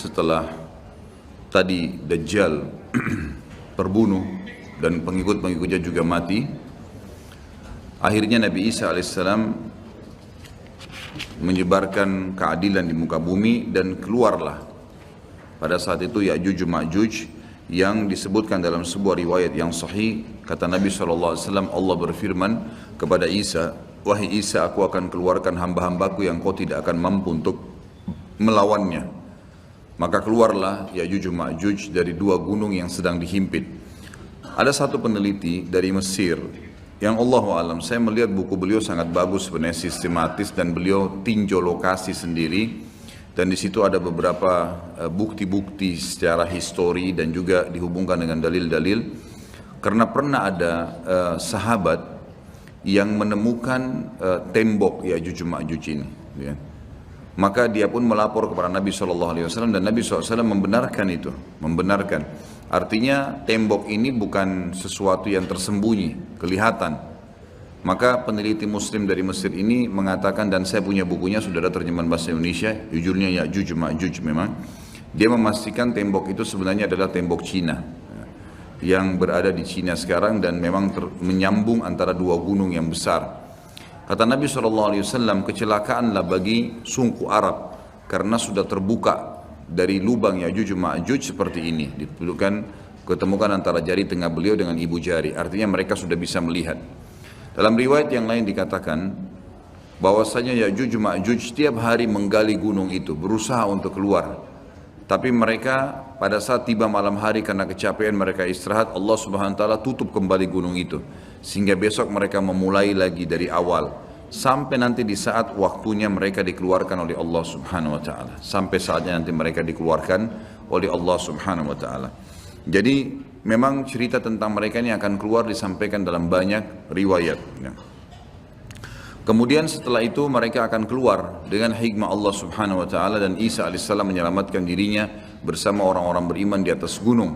setelah tadi Dajjal terbunuh dan pengikut-pengikutnya juga mati, akhirnya Nabi Isa alaihissalam menyebarkan keadilan di muka bumi dan keluarlah pada saat itu Ya'juj Ma'juj yang disebutkan dalam sebuah riwayat yang sahih. Kata Nabi SAW, Allah berfirman kepada Isa, wahai Isa, aku akan keluarkan hamba-hambaku yang kau tidak akan mampu untuk melawannya. Maka keluarlah Ya'juj Ma'juj dari dua gunung yang sedang dihimpit. Ada satu peneliti dari Mesir yang Allahu alam, saya melihat buku beliau sangat bagus sebenarnya, sistematis, dan beliau tinjau lokasi sendiri, dan di situ ada beberapa bukti-bukti secara histori dan juga dihubungkan dengan dalil-dalil, karena pernah ada sahabat yang menemukan tembok Ya'juj Ma'juj ini, ya. Maka dia pun melapor kepada Nabi SAW dan Nabi SAW membenarkan itu, membenarkan. Artinya tembok ini bukan sesuatu yang tersembunyi, kelihatan. Maka peneliti muslim dari Mesir ini mengatakan, dan saya punya bukunya, sudah ada terjemahan bahasa Indonesia, judulnya Ya'juj Ma'juj memang. Dia memastikan tembok itu sebenarnya adalah tembok Cina, yang berada di Cina sekarang dan memang menyambung antara dua gunung yang besar. Kata Nabi SAW, kecelakaanlah bagi suku Arab karena sudah terbuka dari lubang Ya'juj Ma'juj seperti ini. Ketemukan antara jari tengah beliau dengan ibu jari. Artinya mereka sudah bisa melihat. Dalam riwayat yang lain dikatakan bahwasanya Ya'juj Ma'juj setiap hari menggali gunung itu, berusaha untuk keluar. Tapi mereka pada saat tiba malam hari karena kecapean mereka istirahat, Allah Subhanahu wa taala tutup kembali gunung itu. Sehingga besok mereka memulai lagi dari awal. Sampai nanti di saat waktunya mereka dikeluarkan oleh Allah Subhanahu wa taala. Sampai saatnya nanti mereka dikeluarkan oleh Allah Subhanahu wa taala. Jadi memang cerita tentang mereka ini akan keluar disampaikan dalam banyak riwayat. Kemudian setelah itu mereka akan keluar dengan hikmah Allah Subhanahu wa taala, dan Isa alaihissalam menyelamatkan dirinya bersama orang-orang beriman di atas gunung.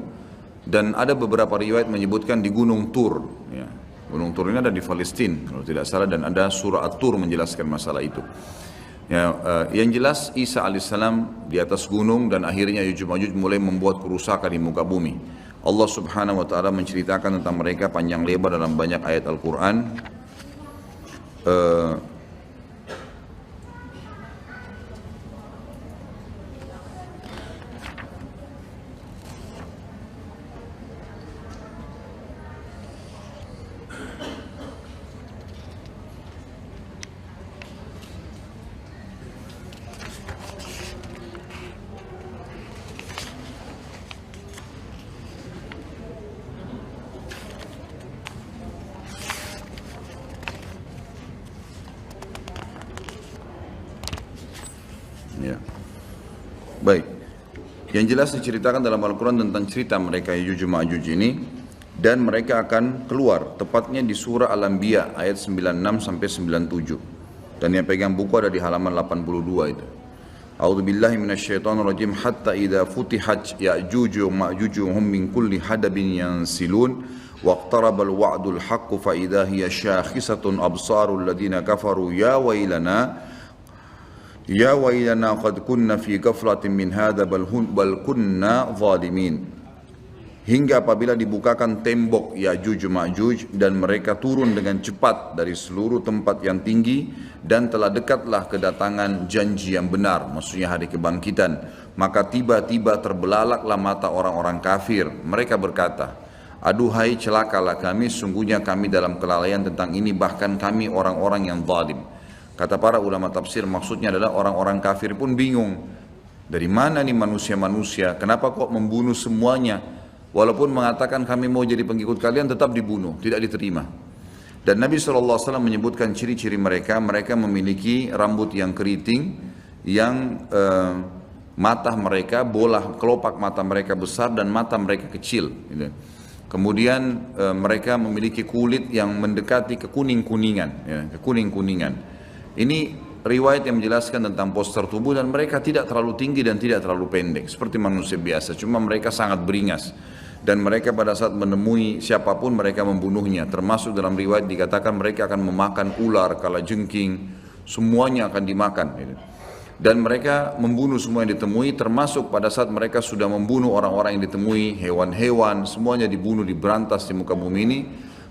Dan ada beberapa riwayat menyebutkan di Gunung Tur, ya. Gunung Tur ini ada di Palestina kalau tidak salah, dan ada surah At-Tur menjelaskan masalah itu. Ya, yang jelas Isa alaihissalam di atas gunung, dan akhirnya Ya'juj Ma'juj mulai membuat kerusakan di muka bumi. Allah Subhanahu wa taala menceritakan tentang mereka panjang lebar dalam banyak ayat Al-Quran. Ya. Baik. Yang jelas diceritakan dalam Al-Quran tentang cerita mereka Ya'juj Ma'juj ini, dan mereka akan keluar tepatnya di surah Al-Anbiya ayat 96 sampai 97. Dan yang pegang buku ada di halaman 82 itu. A'udzubillahi minasyaitonirrajim, hatta idza futihat Ya'juj Ma'juj hum min kulli hadabin yansilun waqtarabal wa'dul haqqu fa idza hiya syakhisatun absarul ladina kafaru ya wailana qad kunna fi ghaflatin min hadha bal kunna zalimin. Hingga apabila dibukakan tembok Ya'juj Ma'juj dan mereka turun dengan cepat dari seluruh tempat yang tinggi, dan telah dekatlah kedatangan janji yang benar, maksudnya hari kebangkitan, maka tiba-tiba terbelalaklah mata orang-orang kafir. Mereka berkata, aduhai celakalah kami, sungguhnya kami dalam kelalaian tentang ini, bahkan kami orang-orang yang zalim. Kata para ulama tafsir, maksudnya adalah orang-orang kafir pun bingung. Dari mana nih manusia-manusia? Kenapa kok membunuh semuanya? Walaupun mengatakan kami mau jadi pengikut kalian, tetap dibunuh, tidak diterima. Dan Nabi SAW menyebutkan ciri-ciri mereka. Mereka memiliki rambut yang keriting, yang mata mereka, bola kelopak mata mereka besar dan mata mereka kecil. Gitu. Kemudian mereka memiliki kulit yang mendekati kekuning-kuningan, ya, kekuning-kuningan. Ini riwayat yang menjelaskan tentang postur tubuh, dan mereka tidak terlalu tinggi dan tidak terlalu pendek seperti manusia biasa, cuma mereka sangat beringas, dan mereka pada saat menemui siapapun mereka membunuhnya. Termasuk dalam riwayat dikatakan mereka akan memakan ular, kalajengking, semuanya akan dimakan. Dan mereka membunuh semua yang ditemui, termasuk pada saat mereka sudah membunuh orang-orang yang ditemui, hewan-hewan, semuanya dibunuh, diberantas di muka bumi ini.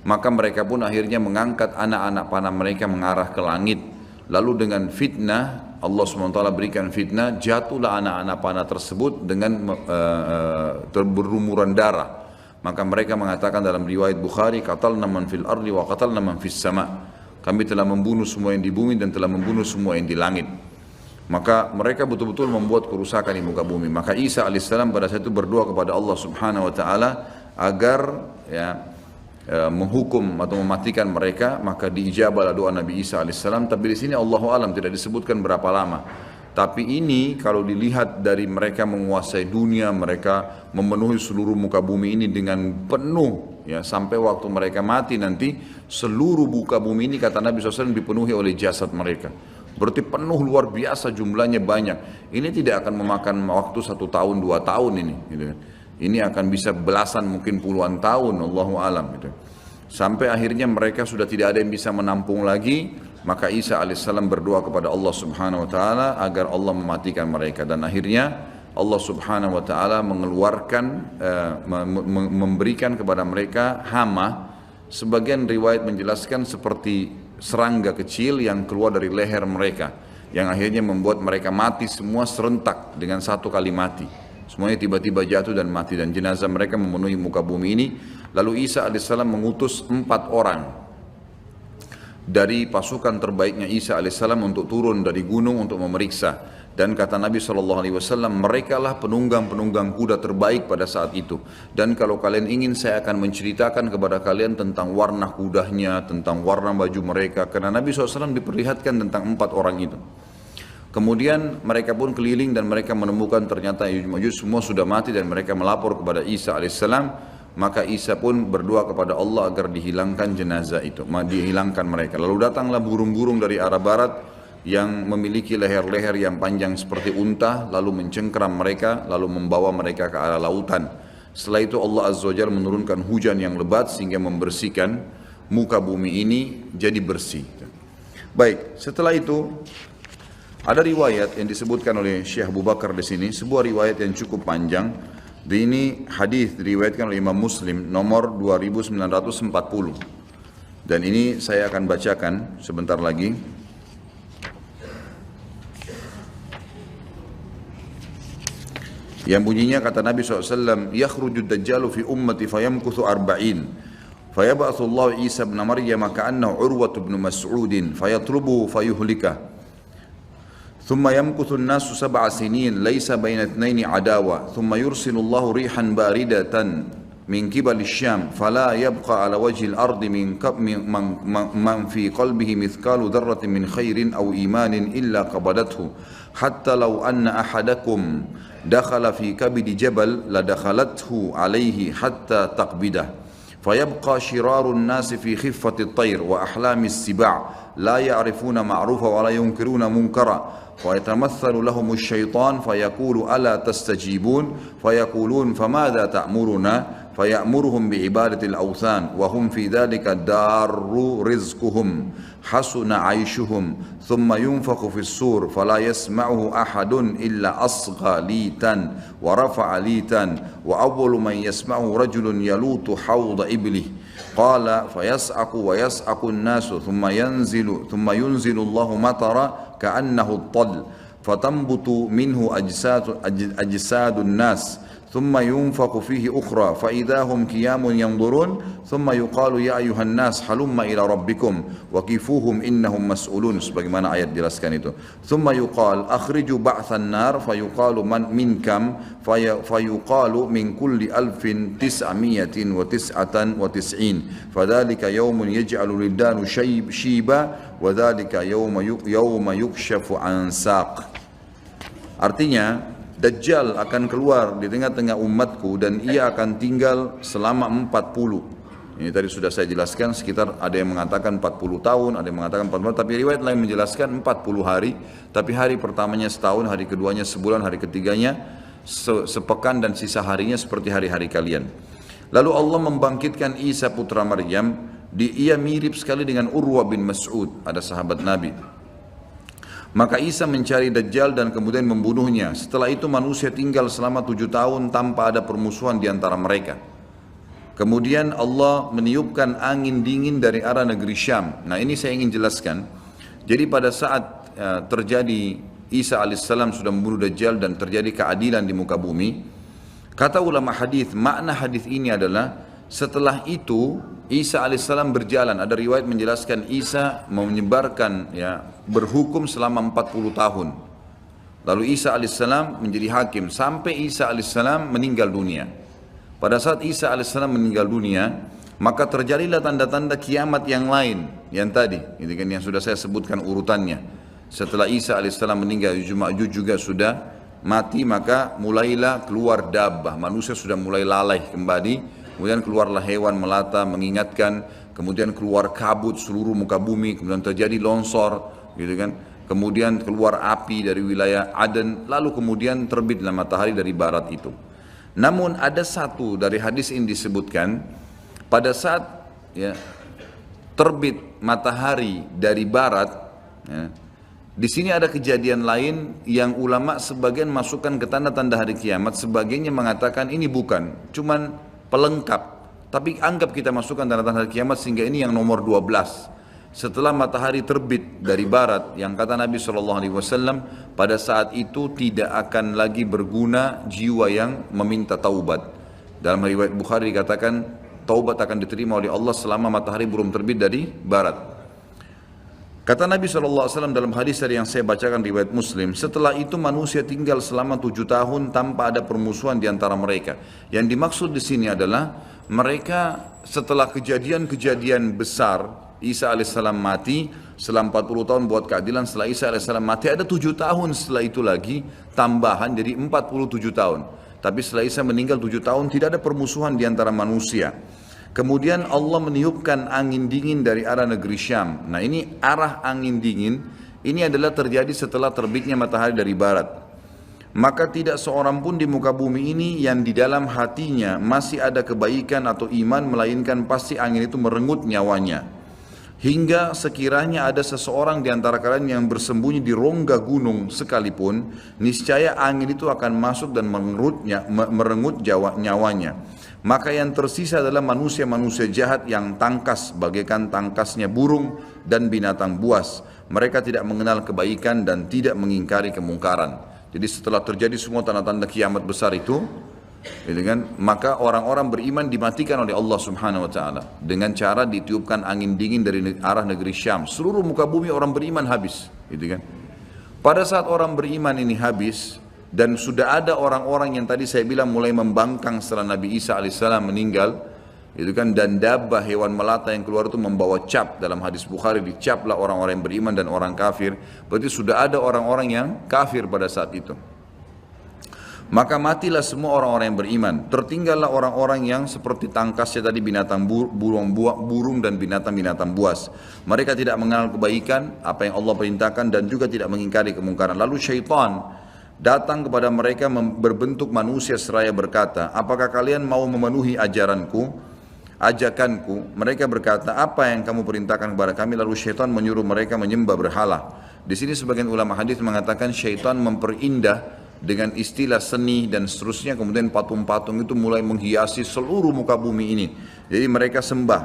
Maka mereka pun akhirnya mengangkat anak-anak panah mereka mengarah ke langit. Lalu dengan fitnah, Allah SWT berikan fitnah, jatuhlah anak-anak panah tersebut dengan berlumuran darah. Maka mereka mengatakan dalam riwayat Bukhari, qatalna man fil ardi wa qatalna man fis sama. Kami telah membunuh semua yang di bumi dan telah membunuh semua yang di langit. Maka mereka betul-betul membuat kerusakan di muka bumi. Maka Isa alaihissalam pada saat itu berdoa kepada Allah Subhanahu wa taala agar menghukum atau mematikan mereka, maka diijabahlah doa Nabi Isa alaihissalam. Tapi di sini Allahu alam tidak disebutkan berapa lama. Tapi ini kalau dilihat dari mereka menguasai dunia, mereka memenuhi seluruh muka bumi ini dengan penuh, ya, sampai waktu mereka mati nanti seluruh muka bumi ini kata Nabi SAW dipenuhi oleh jasad mereka. Berarti penuh luar biasa, jumlahnya banyak. Ini tidak akan memakan waktu 1 tahun 2 tahun ini, gitu. Ini akan bisa belasan mungkin puluhan tahun, Allahu alam, gitu. Sampai akhirnya mereka sudah tidak ada yang bisa menampung lagi. Maka Isa alaihissalam berdoa kepada Allah Subhanahu wa taala agar Allah mematikan mereka, dan akhirnya Allah Subhanahu wa taala mengeluarkan memberikan kepada mereka hama. Sebagian riwayat menjelaskan seperti serangga kecil yang keluar dari leher mereka, yang akhirnya membuat mereka mati semua serentak dengan satu kali mati. Semuanya tiba-tiba jatuh dan mati, dan jenazah mereka memenuhi muka bumi ini. Lalu Isa alaihissalam mengutus 4 orang dari pasukan terbaiknya Isa alaihissalam untuk turun dari gunung untuk memeriksa. Dan kata Nabi SAW, mereka lah penunggang-penunggang kuda terbaik pada saat itu. Dan kalau kalian ingin, saya akan menceritakan kepada kalian tentang warna kudanya, tentang warna baju mereka. Karena Nabi SAW diperlihatkan tentang 4 orang itu. Kemudian mereka pun keliling dan mereka menemukan ternyata Ya'juj Ma'juj semua sudah mati, dan mereka melapor kepada Isa alaihissalam. Maka Isa pun berdoa kepada Allah agar dihilangkan jenazah itu, dihilangkan mereka. Lalu datanglah burung-burung dari arah barat yang memiliki leher-leher yang panjang seperti unta, lalu mencengkeram mereka, lalu membawa mereka ke arah lautan. Setelah itu Allah Azza wa Jalla menurunkan hujan yang lebat sehingga membersihkan muka bumi ini jadi bersih. Baik, setelah itu ada riwayat yang disebutkan oleh Syekh Abu Bakar di sini, sebuah riwayat yang cukup panjang. Ini hadis diriwayatkan oleh Imam Muslim nomor 2940. Dan ini saya akan bacakan sebentar lagi. Yang bunyinya kata Nabi SAW, "Yakhruju ad-dajjalu fi ummati fayamkuthu 40. Fayab'athu Allah Isa ibn Maryam ka'annahu Urwah ibn Mas'ud fayatlubuhu fayuhlikah. ثم يمكث الناس 7 سنين ليس بين اثنين عداوة ثم يرسل الله ريحا باردة من قبل الشام فلا يبقى على وجه الأرض من في قلبه مثقال ذرة من خير أو إيمان إلا قبضته حتى لو أن أحدكم دخل في كبد جبل لدخلته عليه حتى تقبضه فيبقى شرار الناس في خفة الطير وأحلام السباع لا يعرفون معروفا ولا ينكرون منكرا ويتمثل لهم الشيطان فيقول ألا تستجيبون فيقولون فماذا تأمرنا فيأمرهم بعبادة الأوثان وهم في ذلك دار رزقهم حسن عيشهم ثم ينفخ في الصور فلا يسمعه أحد إلا أصغى ليتا ورفع ليتا وأول من يسمعه رجل يلوط حوض إبله قال فيسعق ويسعق الناس ثم ينزل الله مطرا كأنه الطل فتنبت منه أجساد الناس ثم ينفخ فيه أخرى فإذا هم قيام ينظرون ثم يقال يا أيها الناس هلم إلى ربكم وقفوهم إنهم مسؤولون sebagaimana ayat jelaskan itu ثم يقال أخرجوا بعث النار فيقال من كم فيقال من كل 1999 فذلك يوم يجعل الولدان شيبا وذلك يوم يكشف عن ساق. Artinya Dajjal akan keluar di tengah-tengah umatku dan ia akan tinggal selama 40. Ini tadi sudah saya jelaskan, sekitar ada yang mengatakan 40 tahun, ada yang mengatakan 40 tahun, tapi riwayat lain menjelaskan 40 hari, tapi hari pertamanya setahun, hari keduanya sebulan, hari ketiganya sepekan dan sisa harinya seperti hari-hari kalian. Lalu Allah membangkitkan Isa putra Maryam, ia mirip sekali dengan Urwah bin Mas'ud, ada sahabat Nabi. Maka Isa mencari Dajjal dan kemudian membunuhnya. Setelah itu manusia tinggal selama 7 tahun tanpa ada permusuhan di antara mereka. Kemudian Allah meniupkan angin dingin dari arah negeri Syam. Nah ini saya ingin jelaskan. Jadi pada saat terjadi Isa alaihissalam sudah membunuh Dajjal dan terjadi keadilan di muka bumi, kata ulama hadis, makna hadis ini adalah setelah itu Isa alaihissalam berjalan. Ada riwayat menjelaskan Isa menyebarkan, berhukum selama 40 tahun. Lalu Isa alaihissalam menjadi hakim sampai Isa alaihissalam meninggal dunia. Pada saat Isa alaihissalam meninggal dunia, maka terjadilah tanda-tanda kiamat yang lain, yang tadi, gitu kan, yang sudah saya sebutkan urutannya. Setelah Isa alaihissalam meninggal, Ya'juj Ma'juj juga sudah mati, maka mulailah keluar dabbah, manusia sudah mulai lalai kembali. Kemudian keluarlah hewan melata mengingatkan, kemudian keluar kabut seluruh muka bumi, kemudian terjadi longsor, gitu kan. Kemudian keluar api dari wilayah Aden, lalu kemudian terbitlah matahari dari barat itu. Namun ada satu dari hadis ini disebutkan, pada saat terbit matahari dari barat, di sini ada kejadian lain yang ulama sebagian masukkan ke tanda-tanda hari kiamat, sebagiannya mengatakan ini bukan, cuman pelengkap. Tapi anggap kita masukkan tanda-tanda hari kiamat sehingga ini yang nomor 12. Setelah matahari terbit dari barat, yang kata Nabi SAW, pada saat itu tidak akan lagi berguna jiwa yang meminta taubat. Dalam riwayat Bukhari dikatakan, taubat akan diterima oleh Allah selama matahari belum terbit dari barat. Kata Nabi SAW dalam hadis yang saya bacakan riwayat Muslim, setelah itu manusia tinggal selama 7 tahun tanpa ada permusuhan di antara mereka. Yang dimaksud di sini adalah mereka setelah kejadian-kejadian besar, Isa alaihissalam mati, setelah 40 tahun buat keadilan, setelah Isa alaihissalam mati ada 7 tahun setelah itu lagi tambahan, jadi 47 tahun. Tapi setelah Isa meninggal 7 tahun tidak ada permusuhan di antara manusia. Kemudian Allah meniupkan angin dingin dari arah negeri Syam. Nah ini arah angin dingin, ini adalah terjadi setelah terbitnya matahari dari barat. Maka tidak seorang pun di muka bumi ini yang di dalam hatinya masih ada kebaikan atau iman, melainkan pasti angin itu merenggut nyawanya. Hingga sekiranya ada seseorang di antara kalian yang bersembunyi di rongga gunung sekalipun, niscaya angin itu akan masuk dan merenggut nyawanya. Maka yang tersisa adalah manusia-manusia jahat yang tangkas bagaikan tangkasnya burung dan binatang buas. Mereka tidak mengenal kebaikan dan tidak mengingkari kemungkaran. Jadi setelah terjadi semua tanda-tanda kiamat besar itu, maka orang-orang beriman dimatikan oleh Allah Subhanahu wa taala dengan cara ditiupkan angin dingin dari arah negeri Syam. Seluruh muka bumi orang beriman habis, Pada saat orang beriman ini habis dan sudah ada orang-orang yang tadi saya bilang mulai membangkang setelah Nabi Isa alaihissalam meninggal, dan dabbah hewan melata yang keluar itu membawa cap. Dalam hadis Bukhari dicaplah orang-orang yang beriman dan orang kafir. Berarti sudah ada orang-orang yang kafir pada saat itu. Maka matilah semua orang-orang yang beriman. Tertinggallah orang-orang yang seperti tangkasnya tadi binatang burung dan binatang-binatang buas. Mereka tidak mengenal kebaikan, apa yang Allah perintahkan, dan juga tidak mengingkari kemungkaran. Lalu syaitan datang kepada mereka berbentuk manusia seraya berkata, apakah kalian mau memenuhi ajakanku? Mereka berkata, apa yang kamu perintahkan kepada kami? Lalu syaitan menyuruh mereka menyembah berhala. Di sini sebagian ulama hadis mengatakan syaitan memperindah dengan istilah seni dan seterusnya, kemudian patung-patung itu mulai menghiasi seluruh muka bumi ini. Jadi mereka sembah.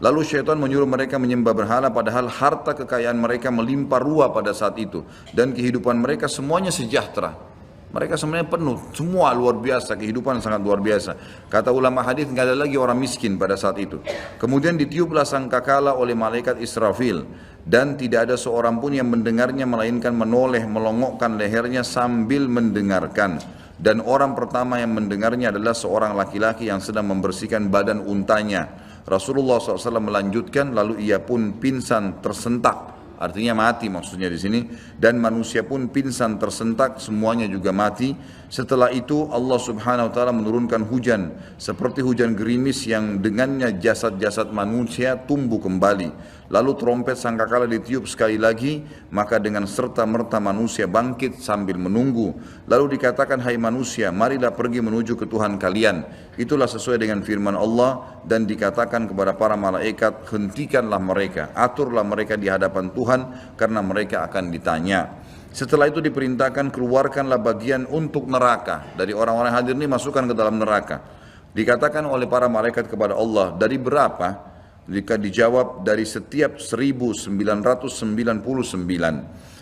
Lalu syaitan menyuruh mereka menyembah berhala, padahal harta kekayaan mereka melimpah ruah pada saat itu, dan kehidupan mereka semuanya sejahtera. Mereka sebenarnya penuh, semua luar biasa, kehidupan sangat luar biasa. Kata ulama hadis, nggak ada lagi orang miskin pada saat itu. Kemudian ditiuplah sangkakala oleh malaikat Israfil, dan tidak ada seorang pun yang mendengarnya melainkan menoleh melongokkan lehernya sambil mendengarkan. Dan orang pertama yang mendengarnya adalah seorang laki-laki yang sedang membersihkan badan untanya. Rasulullah SAW melanjutkan, lalu ia pun pingsan tersentak. Artinya mati maksudnya di sini, dan manusia pun pingsan tersentak, semuanya juga mati. Setelah itu Allah Subhanahu wa taala menurunkan hujan seperti hujan gerimis yang dengannya jasad-jasad manusia tumbuh kembali. Lalu trompet sangkakala ditiup sekali lagi, maka dengan serta-merta manusia bangkit sambil menunggu. Lalu dikatakan, hai manusia, marilah pergi menuju ke Tuhan kalian. Itulah sesuai dengan firman Allah, dan dikatakan kepada para malaikat, hentikanlah mereka, aturlah mereka di hadapan Tuhan, karena mereka akan ditanya. Setelah itu diperintahkan, keluarkanlah bagian untuk neraka. Dari orang-orang hadir ini masukkan ke dalam neraka. Dikatakan oleh para malaikat kepada Allah, dari berapa? Jika dijawab, dari setiap 1999.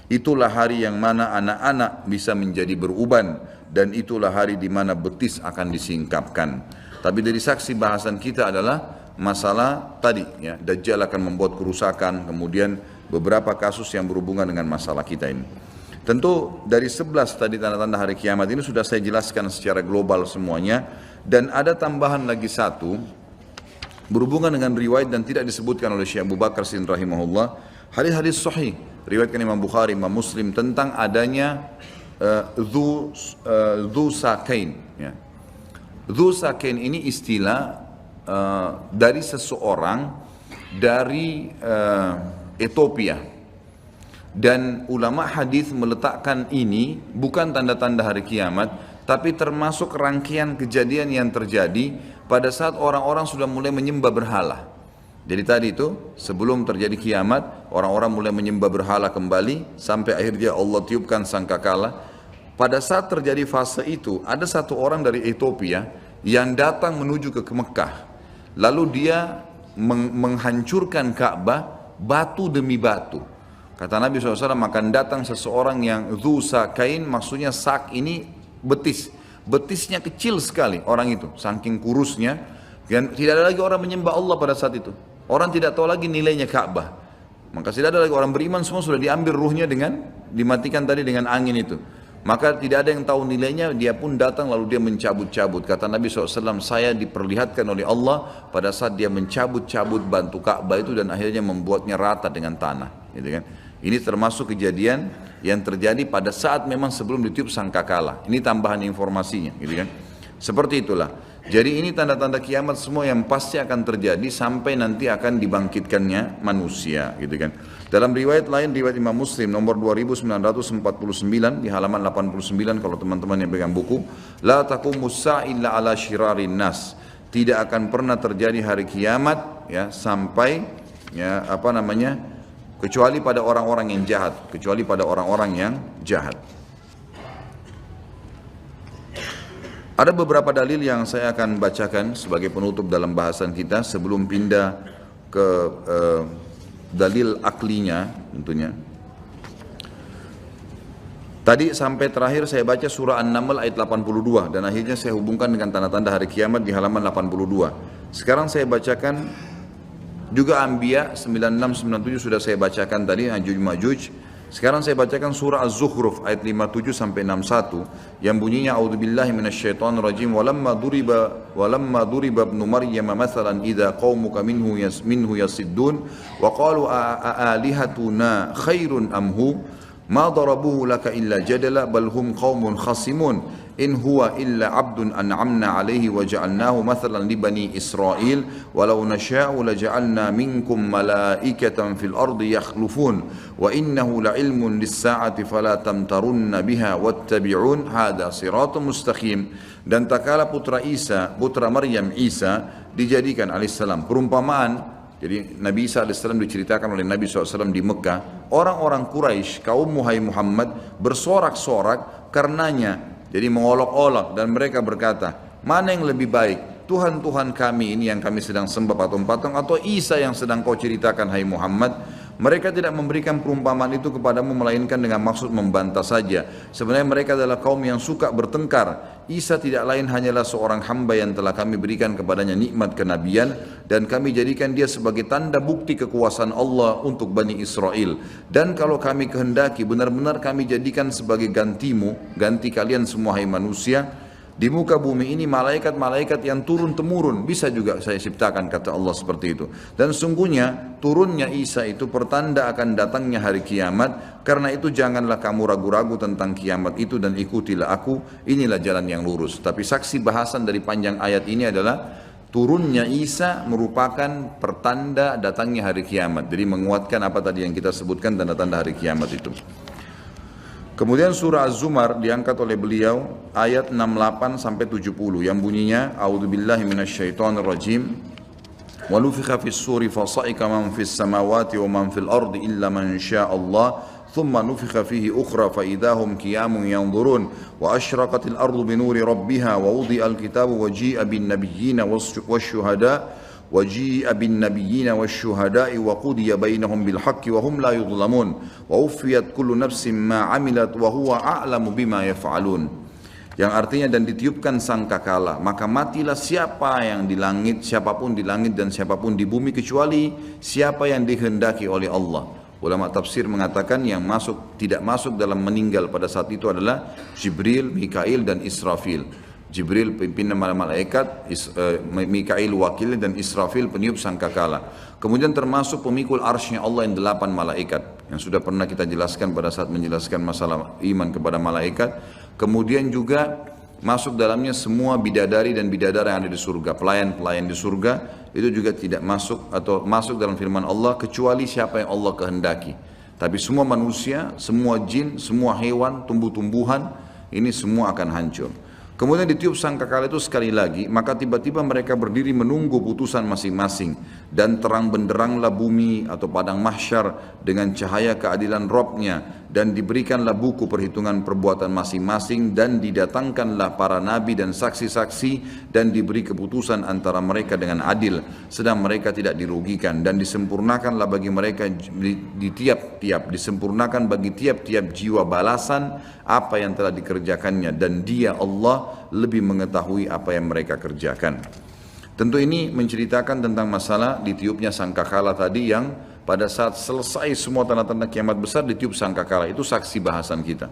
Itulah hari yang mana anak-anak bisa menjadi beruban, dan itulah hari di mana betis akan disingkapkan. Tapi dari saksi bahasan kita adalah masalah tadi, ya, Dajjal akan membuat kerusakan, kemudian beberapa kasus yang berhubungan dengan masalah kita ini. Tentu dari 11 tadi tanda-tanda hari kiamat ini sudah saya jelaskan secara global semuanya, dan ada tambahan lagi satu berhubungan dengan riwayat dan tidak disebutkan oleh Syekh Abu Bakar Siddiq rahimahullah, hadis-hadis sahih riwayatkan Imam Bukhari, Imam Muslim, tentang adanya dzu sakain, ya. Dzu sakain ini istilah dari seseorang dari Ethiopia, dan ulama hadis meletakkan ini bukan tanda-tanda hari kiamat, tapi termasuk rangkaian kejadian yang terjadi pada saat orang-orang sudah mulai menyembah berhala. Jadi tadi itu sebelum terjadi kiamat, orang-orang mulai menyembah berhala kembali, sampai akhirnya Allah tiupkan sangkakala. Pada saat terjadi fase itu, ada satu orang dari Ethiopia yang datang menuju ke Mekah. Lalu dia menghancurkan Ka'bah batu demi batu. Kata Nabi SAW, akan datang seseorang yang dzu sakain, maksudnya sak ini betis. Betisnya kecil sekali orang itu, saking kurusnya, dan tidak ada lagi orang menyembah Allah pada saat itu. Orang tidak tahu lagi nilainya Ka'bah. Maka tidak ada lagi orang beriman, semua sudah diambil ruhnya dengan dimatikan tadi dengan angin itu. Maka tidak ada yang tahu nilainya, dia pun datang lalu dia mencabut-cabut. Kata Nabi SAW, saya diperlihatkan oleh Allah pada saat dia mencabut-cabut bantu Ka'bah itu dan akhirnya membuatnya rata dengan tanah. Gitu kan? Ini termasuk kejadian yang terjadi pada saat memang sebelum ditiup sangkakala. Ini tambahan informasinya, gitu kan? Seperti itulah. Jadi ini tanda-tanda kiamat semua yang pasti akan terjadi sampai nanti akan dibangkitkannya manusia, gitu kan? Dalam riwayat lain, riwayat Imam Muslim nomor 2949 di halaman 89, kalau teman-teman yang pegang buku, la taqumus sa'a illa ala syirarin nas. Tidak akan pernah terjadi hari kiamat, ya, sampai, ya, kecuali pada orang-orang yang jahat, kecuali pada orang-orang yang jahat. Ada beberapa dalil yang saya akan bacakan sebagai penutup dalam bahasan kita sebelum pindah ke dalil aklinya tentunya. Tadi sampai terakhir saya baca surah An-Naml ayat 82 dan akhirnya saya hubungkan dengan tanda-tanda hari kiamat di halaman 82. Sekarang saya bacakan juga Anbiya 96-97 sudah saya bacakan tadi, Ya'juj Ma'juj. Sekarang saya bacakan surah Az-Zukhruf ayat 57 sampai 61 yang bunyinya a'udzubillahi minasyaitonir rajim walamma duriba ibnu maryam mathalan idza qaumuka minhu yasiddun wa qalu alihatuna khairun amhu ma darabuhu laka illa jadala bal hum qaumun khasimun in huwa illa abdun an'amna alaihi wa ja'alnahu mathalan li bani Israil walau nasha'u la ja'alna minkum malaikatan fil ardi yakhlufun wa innahu la ilmun lis-sa'ati fala tamtarunna biha wattabi'un hadha siratun mustaqim. Dan tak kala putra Maryam Isa dijadikan alaihissalam perumpamaan. Jadi Nabi Isa alaihissalam diceritakan oleh Nabi SAW di Mekah, orang-orang Quraisy kaum Muhammad bersorak-sorak karenanya. Jadi mengolok-olok dan mereka berkata, mana yang lebih baik, Tuhan-Tuhan kami ini yang kami sedang sembah patung-patung atau Isa yang sedang kau ceritakan hai Muhammad? Mereka tidak memberikan perumpamaan itu kepadamu melainkan dengan maksud membantah saja. Sebenarnya mereka adalah kaum yang suka bertengkar. Isa tidak lain hanyalah seorang hamba yang telah kami berikan kepadanya nikmat kenabian dan kami jadikan dia sebagai tanda bukti kekuasaan Allah untuk Bani Israel. Dan kalau kami kehendaki benar-benar kami jadikan sebagai gantimu, ganti kalian semua hai manusia. Di muka bumi ini malaikat-malaikat yang turun-temurun bisa juga saya ciptakan, kata Allah seperti itu. Dan sungguhnya turunnya Isa itu pertanda akan datangnya hari kiamat. Karena itu janganlah kamu ragu-ragu tentang kiamat itu dan ikutilah aku. Inilah jalan yang lurus. Tapi saksi bahasan dari panjang ayat ini adalah turunnya Isa merupakan pertanda datangnya hari kiamat. Jadi menguatkan apa tadi yang kita sebutkan tanda-tanda hari kiamat itu. Kemudian surah Az-Zumar diangkat oleh beliau ayat 68 sampai 70 yang bunyinya A'udzubillahi minasyaitonirrajim. Wa nufikha fis suri fa sa'ika man fis samawati wa man fil ardi illa man syaa Allah. ثم نفخ فيه أخرى فإذا هم قيام ينظرون وأشرقت الأرض بنور ربها ووضع الكتاب وجيء بالنبيين والشهداء وقضي بينهم بالحق وهم لا يظلمون ووفيت كل نفس ما عملت وهو أعلم بما يفعلون. Yang artinya dan ditiupkan sangkakala, maka matilah siapa yang di langit, siapapun di langit dan siapapun di bumi kecuali siapa yang dikehendaki oleh Allah. Ulama tafsir mengatakan yang tidak masuk dalam meninggal pada saat itu adalah Jibril, Mikail dan Israfil. Jibril pimpinan malaikat, Mikail wakil dan Israfil peniup sangkakala. Kemudian termasuk pemikul arsy-Nya Allah yang 8 malaikat yang sudah pernah kita jelaskan pada saat menjelaskan masalah iman kepada malaikat. Kemudian juga masuk dalamnya semua bidadari dan bidadara yang ada di surga, pelayan-pelayan di surga, itu juga tidak masuk atau masuk dalam firman Allah kecuali siapa yang Allah kehendaki. Tapi semua manusia, semua jin, semua hewan, tumbuh-tumbuhan, ini semua akan hancur. Kemudian ditiup sangkakala itu sekali lagi, maka tiba-tiba mereka berdiri menunggu putusan masing-masing. Dan terang benderanglah bumi atau padang mahsyar dengan cahaya keadilan Rabb-Nya. Dan diberikanlah buku perhitungan perbuatan masing-masing. Dan didatangkanlah para nabi dan saksi-saksi. Dan diberi keputusan antara mereka dengan adil. Sedang mereka tidak dirugikan. Dan disempurnakanlah bagi mereka disempurnakan bagi tiap-tiap jiwa balasan apa yang telah dikerjakannya. Dan Dia Allah lebih mengetahui apa yang mereka kerjakan. Tentu ini menceritakan tentang masalah ditiupnya sangkakala tadi yang pada saat selesai semua tanda-tanda kiamat besar ditiup sangkakala. Itu saksi bahasan kita.